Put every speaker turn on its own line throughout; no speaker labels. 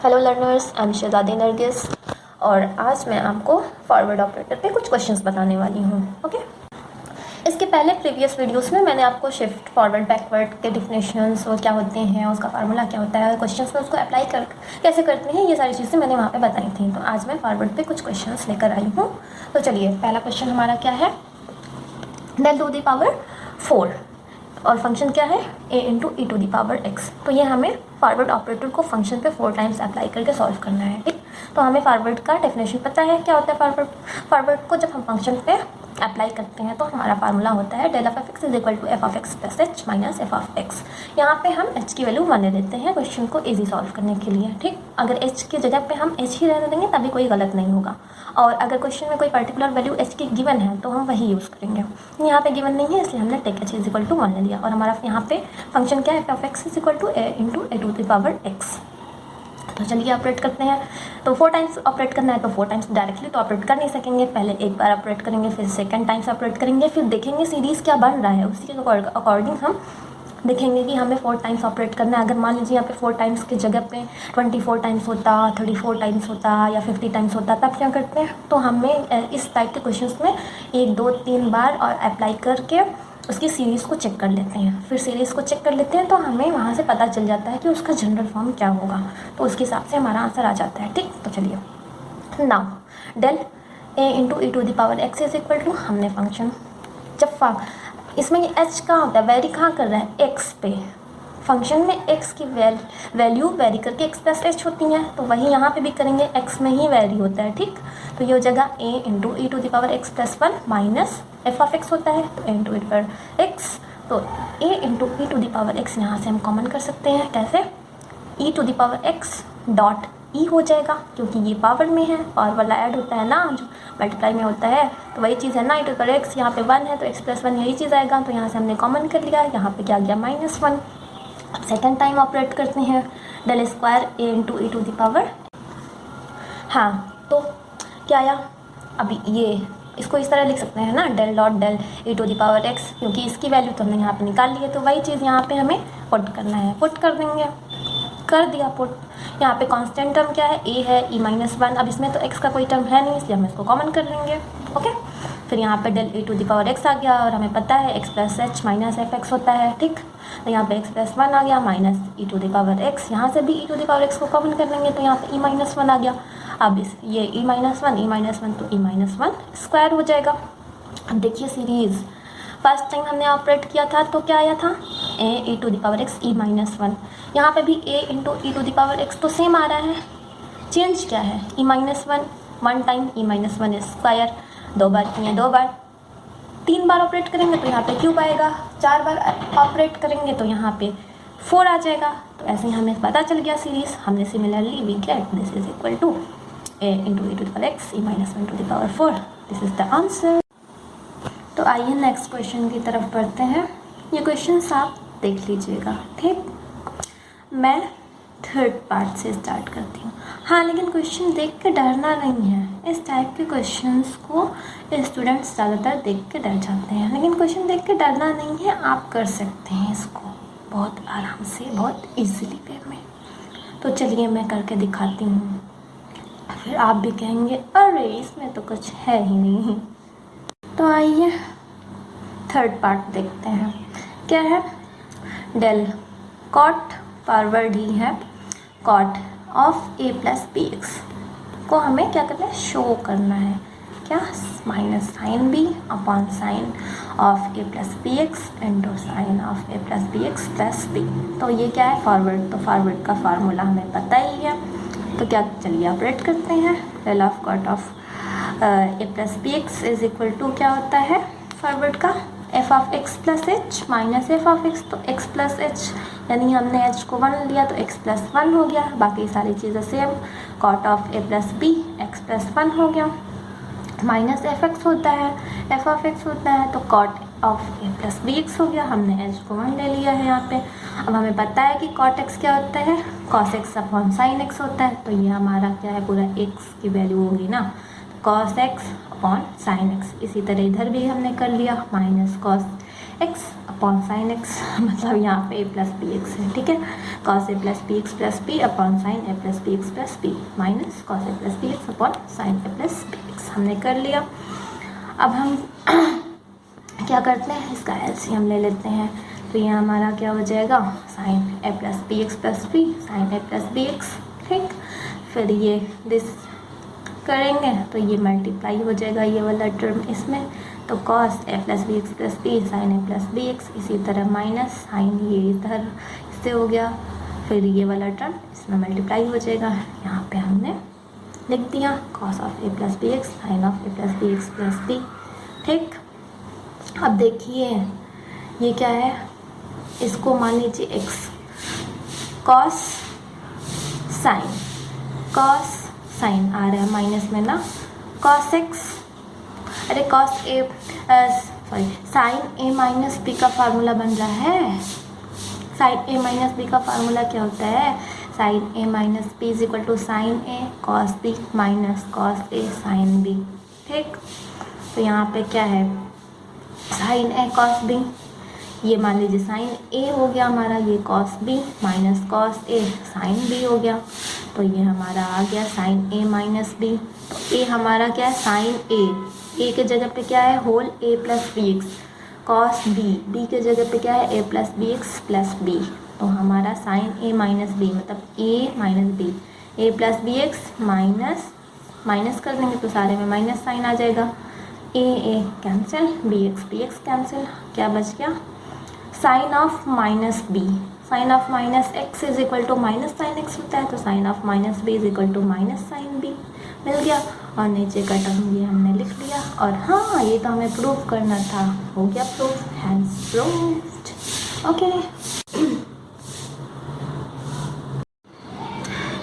Hello learners, I am Shahzadi Nargis और आज मैं आपको फॉरवर्ड ऑपरेटर पे कुछ क्वेश्चंस बताने वाली हूँ। ओके, इसके पहले प्रीवियस वीडियोस में मैंने आपको शिफ्ट फॉरवर्ड बैकवर्ड के डिफिनेशंस और क्या होते हैं, उसका फार्मूला क्या होता है, क्वेश्चंस में उसको अप्लाई कर कैसे करते हैं, ये सारी चीज़ें मैंने वहाँ पे बताई थी। तो आज मैं फॉरवर्ड पे कुछ क्वेश्चंस लेकर आई हूँ। तो चलिए, पहला क्वेश्चन हमारा क्या है, del टू द पावर 4 और फंक्शन क्या है a into e to the power x। तो ये हमें फॉरवर्ड ऑपरेटर को फंक्शन पे 4 टाइम्स अप्लाई करके सॉल्व करना है। ठीक, तो हमें फॉरवर्ड का डेफिनेशन पता है, क्या होता है फॉरवर्ड को जब हम फंक्शन पे अप्लाई करते हैं तो हमारा फार्मूला होता है del of f x is equal to f of x plus h minus f of x. यहाँ पे हम h की वैल्यू 1 ले देते हैं क्वेश्चन को ईजी सॉल्व करने के लिए। ठीक, अगर h की जगह पे हम h ही रहने देंगे तभी कोई गलत नहीं होगा, और अगर क्वेश्चन में कोई पर्टिकुलर वैल्यू h की गिवन है तो हम वही यूज़ करेंगे। यहाँ पे गिवन नहीं है इसलिए हमने take h is equal to 1 ले लिया, और हमारा यहाँ पे फंक्शन क्या है, f of x is equal to a into a to the power x. तो चलिए ऑपरेट करते हैं। तो 4 टाइम्स ऑपरेट करना है, तो 4 टाइम्स डायरेक्टली तो ऑपरेट कर नहीं सकेंगे, पहले एक बार ऑपरेट करेंगे, फिर सेकंड टाइम्स ऑपरेट करेंगे, फिर देखेंगे सीरीज़ क्या बन रहा है, उसी के अकॉर्डिंग हम देखेंगे कि हमें 4 टाइम्स ऑपरेट करना है। अगर मान लीजिए यहाँ पे 4 टाइम्स की जगह पे 24 टाइम्स होता, 34 टाइम्स होता या 50 टाइम्स होता, तब क्या करते हैं, तो हमें इस टाइप के क्वेश्चंस में 1 2 3 बार और अप्लाई करके उसकी सीरीज़ को चेक कर लेते हैं। फिर सीरीज़ को चेक कर लेते हैं तो हमें वहाँ से पता चल जाता है कि उसका जनरल फॉर्म क्या होगा, तो उसके हिसाब से हमारा आंसर आ जाता है। ठीक, तो चलिए, now del a into e to the power x is equal to, हमने फंक्शन जब इसमें ये h कहाँ होता है, वेरी कहाँ कर रहा है, x पे। फंक्शन में x की वैल्यू वेरी करके x प्लस एच होती हैं, तो वही यहाँ पे भी करेंगे, x में ही वेरी होता है। ठीक, तो ये हो जाएगा a into e to the power x plus 1 minus f of x होता है, तो a into e power x, तो a into e to the power x यहाँ से हम कॉमन कर सकते हैं। कैसे, e to the power x dot e हो जाएगा, क्योंकि ये पावर में है, पावर वाला ऐड होता है ना, जो मल्टीप्लाई में होता है, तो वही चीज़ है ना। ई टू पावर एक्स यहाँ पे 1 है तो x प्लस 1 यही चीज़ आएगा, तो यहाँ से हमने कॉमन कर लिया, यहाँ पे क्या आ गया -1। अब सेकेंड टाइम ऑपरेट करते हैं, del square a into e to the power, हाँ तो क्या आया, अभी ये इसको इस तरह लिख सकते हैं ना, del dot del e to the power x, क्योंकि इसकी वैल्यू तो हमने यहाँ पे निकाल ली है, तो वही चीज़ यहाँ पे हमें पुट करना है, पुट कर देंगे, कर दिया पुट। यहाँ पे कांस्टेंट टर्म क्या है, a है e-1, अब इसमें तो x का कोई टर्म है नहीं इसलिए हम इसको कॉमन कर लेंगे। ओके, फिर यहाँ पे del a to the power x आ गया, और हमें पता है x plus h minus f x होता है। ठीक, तो यहाँ पे x प्लस 1 आ गया minus e to the power x, यहाँ से भी e to the power x को कॉमन कर लेंगे, तो यहाँ पे e-1 आ गया। अब इस ये e-1 तो e-1 स्क्वायर हो जाएगा। अब देखिए सीरीज़, फर्स्ट टाइम हमने ऑपरेट किया था तो क्या आया था, a e to the power x e-1, यहाँ पे भी a into e to the power x तो सेम आ रहा है, चेंज क्या है, e-1 1 टाइम e-1 स्क्वायर, 2 बार किए 2 बार, 3 बार ऑपरेट करेंगे तो यहाँ पे क्यूब आएगा, 4 बार ऑपरेट करेंगे तो यहाँ पे 4 आ जाएगा। तो ऐसे ही हमें पता चल गया सीरीज़, हमने similarly we get this is equal to a into e to the power x e-1 to the power 4, this is the answer. तो आइए नेक्स्ट क्वेश्चन की तरफ बढ़ते हैं। ये क्वेश्चन आप देख लीजिएगा। ठीक, मैं थर्ड पार्ट से स्टार्ट करती हूँ। हाँ, लेकिन क्वेश्चन देख के डरना नहीं है, इस टाइप के क्वेश्चंस को स्टूडेंट्स ज़्यादातर देख के डर जाते हैं, लेकिन क्वेश्चन देख के डरना नहीं है, आप कर सकते हैं इसको बहुत आराम से, बहुत ईजीली वे में। तो चलिए मैं करके दिखाती हूँ, फिर आप भी कहेंगे अरे इसमें तो कुछ है ही नहीं। तो आइए थर्ड पार्ट देखते हैं, क्या है, डेल कॉट फॉरवर्ड ही है, cot of a plus B x को हमें क्या करना है, शो करना है, क्या, minus sine B upon sine of a plus B x into sine of a plus B x plus B. तो ये क्या है, फॉरवर्ड, तो फॉरवर्ड का फार्मूला हमें पता ही है, तो क्या, चलिए ऑपरेट करते हैं। Del of cot of a plus B x is equal to क्या होता है फॉरवर्ड का, f of x plus h minus f of x, तो एक्स प्लस एच, यानी हमने एच को 1 लिया तो एक्स प्लस 1 हो गया, बाकी सारी चीज़ें same, cot of a plus B x plus 1 हो गया, माइनस एफ एक्स होता है, एफ ऑफ एक्स होता है, तो cot of a plus B x हो गया, हमने एच को 1 ले लिया है यहाँ पे। अब हमें पता है कि कॉट एक्स क्या होता है, cos x upon sign X होता है, तो ये हमारा क्या है, पूरा एक्स की वैल्यू होगी ना, cos x upon sine x. इसी तरह इधर भी हमने कर लिया, minus cos x upon sine x, मतलब यहाँ पे ए प्लस बी एक्स है, ठीक है। कॉस ए plus B x plus B upon sine ए plus B x plus B minus cos ए plus B X upon sine ए प्लस बी एक्स हमने कर लिया। अब हम क्या करते हैं, इसका एलसीएम ले लेते हैं। तो ये हमारा क्या हो जाएगा, साइन ए plus B x plus B sine ए प्लस बी एक्स, ठीक। फिर ये दिस करेंगे तो ये मल्टीप्लाई हो जाएगा ये वाला टर्म इसमें, तो कॉस ए plus B x plus B sine ए प्लस बी एक्स, इसी तरह माइनस साइन ये इधर इससे हो गया, फिर ये वाला टर्म इसमें मल्टीप्लाई हो जाएगा। यहाँ पे हमने लिख दिया cos of a plus B x sine of a plus B x plus b, ठीक। अब देखिए ये क्या है, इसको मान लीजिए एक्स, कॉस साइन आ रहा है माइनस में ना, कॉस एक्स, अरे cos a sorry sine A minus b का फार्मूला बन रहा है। साइन ए माइनस बी का फार्मूला क्या होता है, sine A minus B is equal to sine a cos b minus cos a sine b, ठीक। तो यहाँ पे क्या है, साइन ए कॉस बी, ये मान लीजिए साइन ए हो गया हमारा, ये cos b minus cos a sine B हो गया, तो ये हमारा आ गया साइन ए माइनस बी। तो ए हमारा क्या है, साइन ए के जगह पे क्या है, whole A plus B X, cos B के जगह पे क्या है, A plus B x plus B. तो हमारा साइन ए माइनस बी मतलब A minus B, A plus B X minus कर देंगे तो सारे में माइनस साइन आ जाएगा, A cancel, B X cancel, क्या बच गया, sine of minus B, sine of minus X is equal to minus sine X होता है, तो sine of minus B is equal to minus sine B मिल गया। और नीचे का टर्म ये हमने लिख लिया। और हाँ, ये तो हमें प्रूफ करना था, हो गया प्रूफ, हैंस प्रूफ्ड, ओके।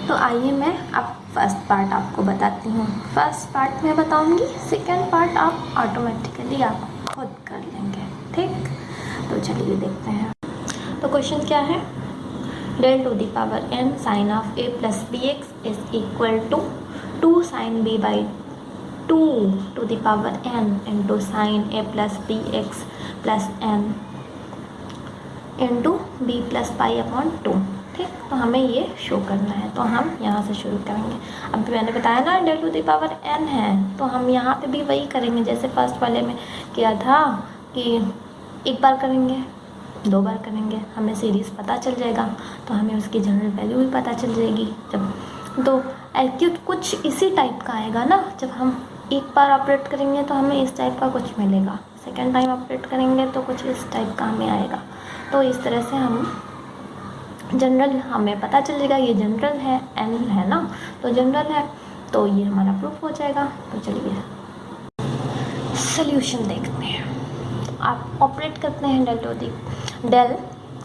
तो आइए मैं अब फर्स्ट पार्ट आपको बताती हूँ। फर्स्ट पार्ट मैं बताऊँगी, सेकेंड पार्ट आप ऑटोमेटिकली आप खुद कर लेंगे, ठीक। तो चलिए देखते हैं। तो क्वेश्चन क्या है, del to the power n sine of a plus B x is equal to 2 sine b by 2 to the power n into sine a plus B x plus n into b plus pi upon 2, ठीक। तो हमें ये show करना है, तो हम यहाँ से शुरू करेंगे। अभी मैंने बताया ना del to the power n है, तो हम यहाँ पे भी वही करेंगे जैसे फर्स्ट वाले में किया था कि एक बार करेंगे, 2 बार करेंगे, हमें सीरीज़ पता चल जाएगा, तो हमें उसकी जनरल वैल्यू भी पता चल जाएगी। जब तो एक्यूट कुछ इसी टाइप का आएगा ना, जब हम एक बार ऑपरेट करेंगे तो हमें इस टाइप का कुछ मिलेगा, सेकेंड टाइम ऑपरेट करेंगे तो कुछ इस टाइप का हमें आएगा। तो इस तरह से हम जनरल हमें पता चल जाएगा, ये जनरल है, एन है ना, तो जनरल है, तो ये हमारा प्रूफ हो जाएगा। तो चलिए सोल्यूशन देखते हैं। आप ऑपरेट करते हैं del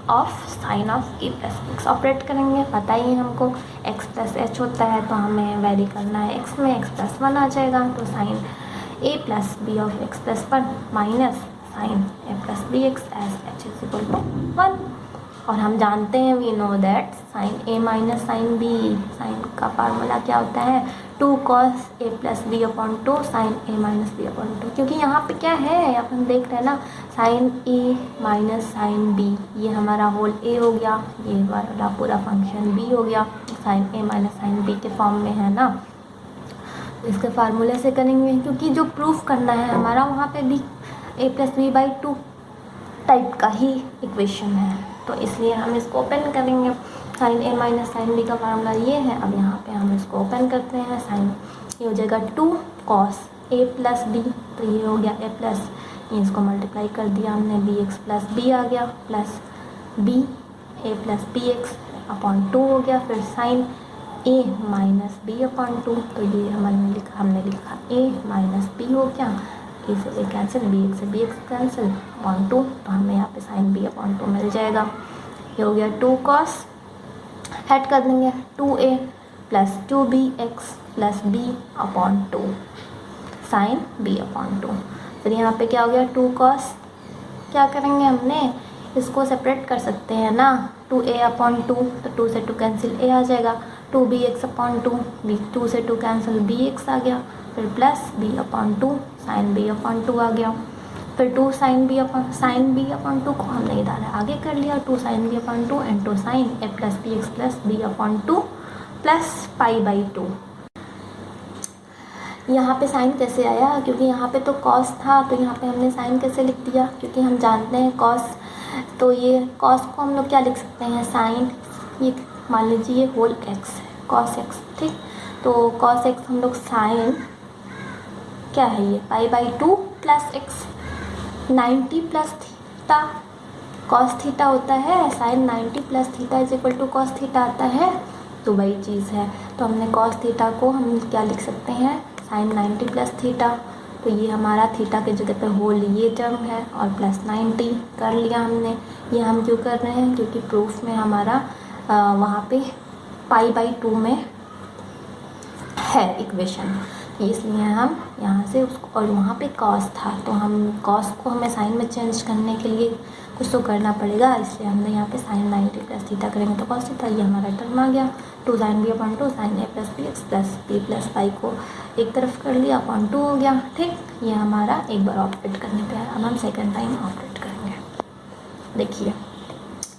of sine of a plus x operate करेंगे, पता ही है हमको एक्स प्लस एच होता है, तो हमें वेरी करना है एक्स में, एक्स प्लस 1 आ जाएगा, तो sine A plus b of x plus 1 minus sine A plus B x as h is equal to 1। और हम जानते हैं, we know that sine A minus sine b, sine का फार्मूला क्या होता है, 2 कॉस ए प्लस बी अपॉन 2 साइन ए minus b upon 2, क्योंकि यहाँ पे क्या है अपन देख रहे हैं ना, साइन ए माइनस साइन बी, ये हमारा होल ए हो गया, ये वाला पूरा फंक्शन बी हो गया, साइन ए माइनस साइन बी के फॉर्म में है ना, इसके फार्मूले से करेंगे, क्योंकि जो प्रूफ करना है हमारा वहाँ पे भी ए प्लस बी बाई 2 टाइप का ही इक्वेशन है, तो इसलिए हम इसको ओपन करेंगे। साइन ए माइनस साइन बी का फार्मूला ये है। अब यहाँ पे हम इसको ओपन करते हैं, साइन ये हो जाएगा 2 कॉस ए प्लस बी, तो ये हो गया ए प्लस, ये इसको मल्टीप्लाई कर दिया हमने, बी एक्स प्लस बी आ गया, plus B A plus B X upon 2 हो गया, फिर साइन ए माइनस बी अपॉन 2, तो ये हमने लिखा ए माइनस बी हो गया, ए से ए कैंसिल, बी एक्स से बी एक्स कैंसिल अपॉन 2, तो हमें यहाँ पे साइन बी अपॉन 2 मिल जाएगा। ये हो गया 2 कॉस, ऐड कर देंगे 2a plus 2b x plus B upon 2 sine B upon 2। फिर यहाँ पे क्या हो गया 2 कॉस, क्या करेंगे हमने इसको सेपरेट कर सकते हैं ना, 2a अपॉन 2, तो 2 से 2 कैंसिल a आ जाएगा, 2b एक्स अपॉन 2, 2 से 2 कैंसिल b एक्स आ गया, फिर plus b upon 2 sine b upon 2 आ गया। फिर 2 साइन बी अपॉन 2 को हमने इधर आगे कर लिया, 2 sine B upon 2 and 2 sine A plus B x plus B upon 2 plus pi by 2। यहाँ पे साइन कैसे आया, क्योंकि यहाँ पे तो कॉस था, तो यहाँ पे हमने साइन कैसे लिख दिया, क्योंकि हम जानते हैं कॉस, तो ये कॉस को हम लोग क्या लिख सकते हैं, साइन, ये मान लीजिए ये होल एक्स है, कॉस एक्स, ठीक। तो कॉस एक्स हम लोग साइन क्या है, ये pi by 2 plus x, 90 plus theta, cos theta होता है, sine 90 plus theta is equal to cos theta आता है, तो वही चीज़ है। तो हमने कॉस थीटा को हम क्या लिख सकते हैं, साइन 90 प्लस थीटा, तो ये हमारा थीटा के जगह पे होल ये टर्म है और प्लस 90 कर लिया हमने। ये हम क्यों कर रहे हैं, क्योंकि प्रूफ में हमारा वहाँ पे पाई बाई 2 में है इक्वेशन, इसलिए हम यहाँ से उसको, और वहाँ पे कॉस था, तो हम कॉस को हमें साइन में चेंज करने के लिए कुछ तो करना पड़ेगा, इसलिए हमने यहाँ पे साइन 90 प्लस थीटा करेंगे तो कॉस थीटा, ये हमारा टर्म आ गया। 2 साइन बी अपॉन 2 साइन ए plus B x plus B plus pi को एक तरफ कर लिया, अपॉन 2 हो गया, ठीक। ये हमारा एक बार ऑपरेट करने पे है। अब हम सेकेंड टाइम ऑपरेट करेंगे। देखिए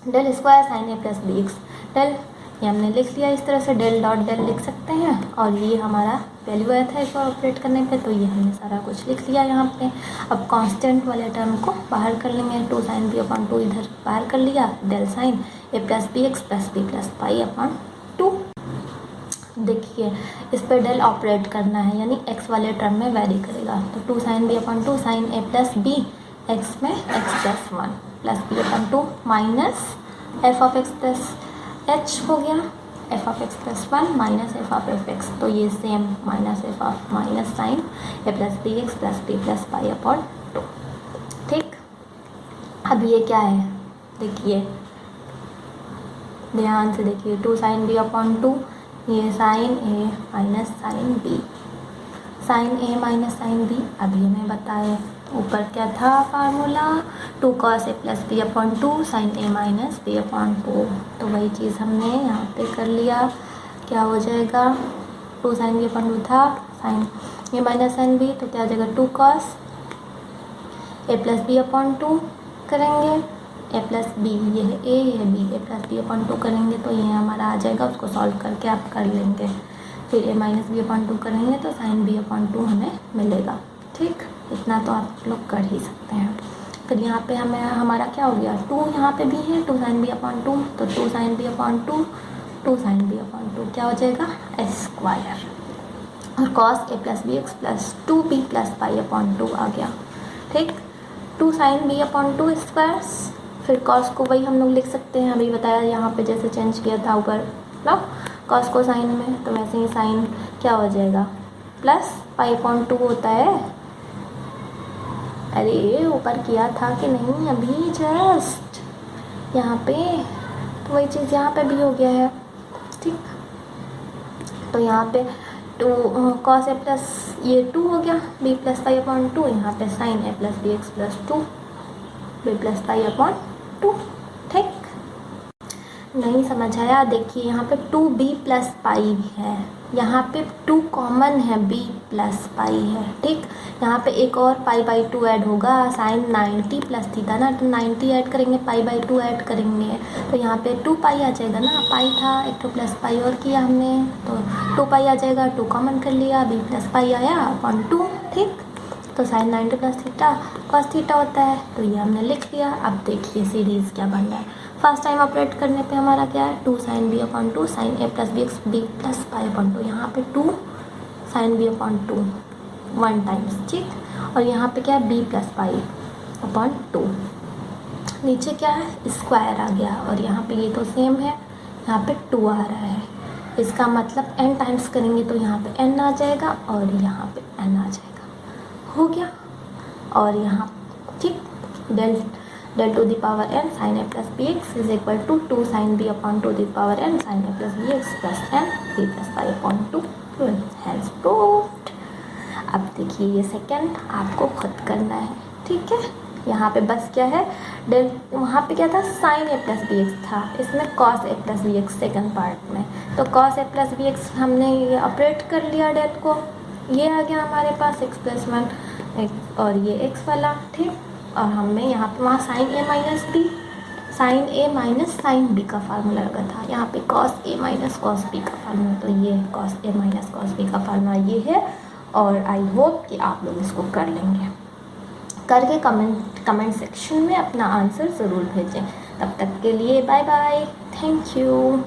डेल स्क्वायर साइन ए प्लस बी एक्स, डेल ये हमने लिख लिया इस तरह से, डेल डॉट डेल लिख सकते हैं, और ये हमारा वैल्यू आया था इसको ऑपरेट करने पे, तो ये हमने सारा कुछ लिख लिया यहाँ पे। अब कांस्टेंट वाले टर्म को बाहर कर लेंगे, 2 साइन बी अपॉन 2 इधर बाहर कर लिया, डेल साइन ए plus B x plus B plus pi upon 2। देखिए इस पर डेल ऑपरेट करना है, यानी एक्स वाले टर्म में वैरी करेगा, तो 2 साइन बी अपॉन 2 साइन ए प्लस बी एक्स में x plus 1 plus B upon 2 minus f of x plus h हो गया, f of x plus 1 minus f of f x, तो ये same minus f of minus sine A plus B x plus B plus pi upon 2, ठीक। अब ये क्या है, देखिए ध्यान से देखिए, 2 साइन बी अपॉन 2, ये साइन ए माइनस साइन बी, साइन ए माइनस साइन बी, अभी हमें बताए ऊपर क्या था फार्मूला, 2 cos ए प्लस बी अपॉन 2 साइन ए माइनस बी अपॉन 2, तो वही चीज़ हमने यहाँ पे कर लिया। क्या हो जाएगा, 2 साइन बी अपॉन 2 था, साइन ए माइनस साइन बी, तो क्या हो जाएगा 2 cos ए प्लस बी अपॉन 2 करेंगे, ए प्लस बी ये है ए, ये है B, A plus B upon 2 करेंगे तो ये हमारा आ जाएगा, उसको सॉल्व करके आप कर लेंगे। फिर ए माइनस बी अपॉन 2 करेंगे तो साइन बी अपॉन 2 हमें मिलेगा, ठीक। इतना तो आप लोग कर ही सकते हैं। फिर यहाँ पे हमें हमारा क्या हो गया, 2 यहाँ पे भी है, 2 साइन बी अपॉन 2, तो 2 sine B upon 2, 2 sine B upon 2 क्या हो जाएगा, एस स्क्वायर, और कॉस ए plus B x plus 2 B plus pi upon 2 आ गया, ठीक। 2 साइन बी अपॉन 2 स्क्वायर, फिर कॉस को वही हम लोग लिख सकते हैं, अभी बताया यहाँ पे जैसे चेंज किया था ऊपर ना कॉस को साइन में, तो वैसे ही साइन क्या हो जाएगा, प्लस पाई अपॉन 2 होता है। अरे ऊपर किया था कि नहीं अभी जस्ट यहाँ पे, तो वही चीज़ यहाँ पे भी हो गया है, ठीक। तो यहाँ पे 2 cos ए प्लस ये 2 हो गया, बी प्लस पाई अपॉन 2, यहाँ पे साइन ए plus B x plus 2 B plus pi upon 2, ठीक। नहीं समझ आया, देखिए यहाँ पे 2b प्लस पाई है, यहाँ पे 2 कॉमन है, b प्लस पाई है, ठीक। यहाँ पे एक और पाई बाई 2 ऐड होगा, साइन 90 प्लस थीटा ना, तो 90 ऐड करेंगे, पाई बाई 2 ऐड करेंगे, तो यहाँ पे 2 पाई आ जाएगा ना, पाई था एक तो प्लस पाई और किया हमने, तो 2 पाई आ जाएगा, 2 कॉमन कर लिया, b प्लस पाई आया अपॉन 2, ठीक। तो sine 90 plus theta cos theta होता है, तो ये हमने लिख लिया। अब देखिए सीरीज़ क्या बन रहा है, फर्स्ट टाइम ऑपरेट करने पे हमारा क्या है, 2 साइन बी अपॉन 2 साइन ए plus B X B plus pi upon 2, यहाँ पे 2 साइन बी अपॉन 2 1 टाइम्स, ठीक। और यहाँ पे क्या है, बी प्लस पाई अपॉन 2, नीचे क्या है स्क्वायर आ गया, और यहाँ पे ये तो सेम है, यहाँ पे 2 आ रहा है, इसका मतलब n टाइम्स करेंगे तो यहाँ पे n आ जाएगा और यहाँ पे n आ जाएगा, हो गया। और यहाँ ठीक del to the power n sine A plus B x is equal to 2 sine B upon to the power n sine A plus B x plus n b plus pi upon 2 has proved. अब देखिए ये second आपको खुद करना है, ठीक है। यहाँ पे बस क्या है, डेल वहाँ पे क्या था साइन ए प्लस बी एक्स था, इसमें कॉस ए plus B X second part में, तो कॉस ए प्लस बी एक्स हमने ये ऑपरेट कर लिया, डेल को ये आ गया हमारे पास x प्लस 1 और ये एक्स वाला, ठीक। और हमें यहाँ पे वहाँ साइन ए माइनस बी, साइन ए माइनस साइन बी का फार्मूला लगा था, यहाँ पे cos A minus cos B का फार्मूला, तो ये cos A minus cos B का फार्मूला ये है। और आई होप कि आप लोग इसको कर लेंगे, करके कमेंट सेक्शन में अपना आंसर ज़रूर भेजें। तब तक के लिए बाय बाय, थैंक यू।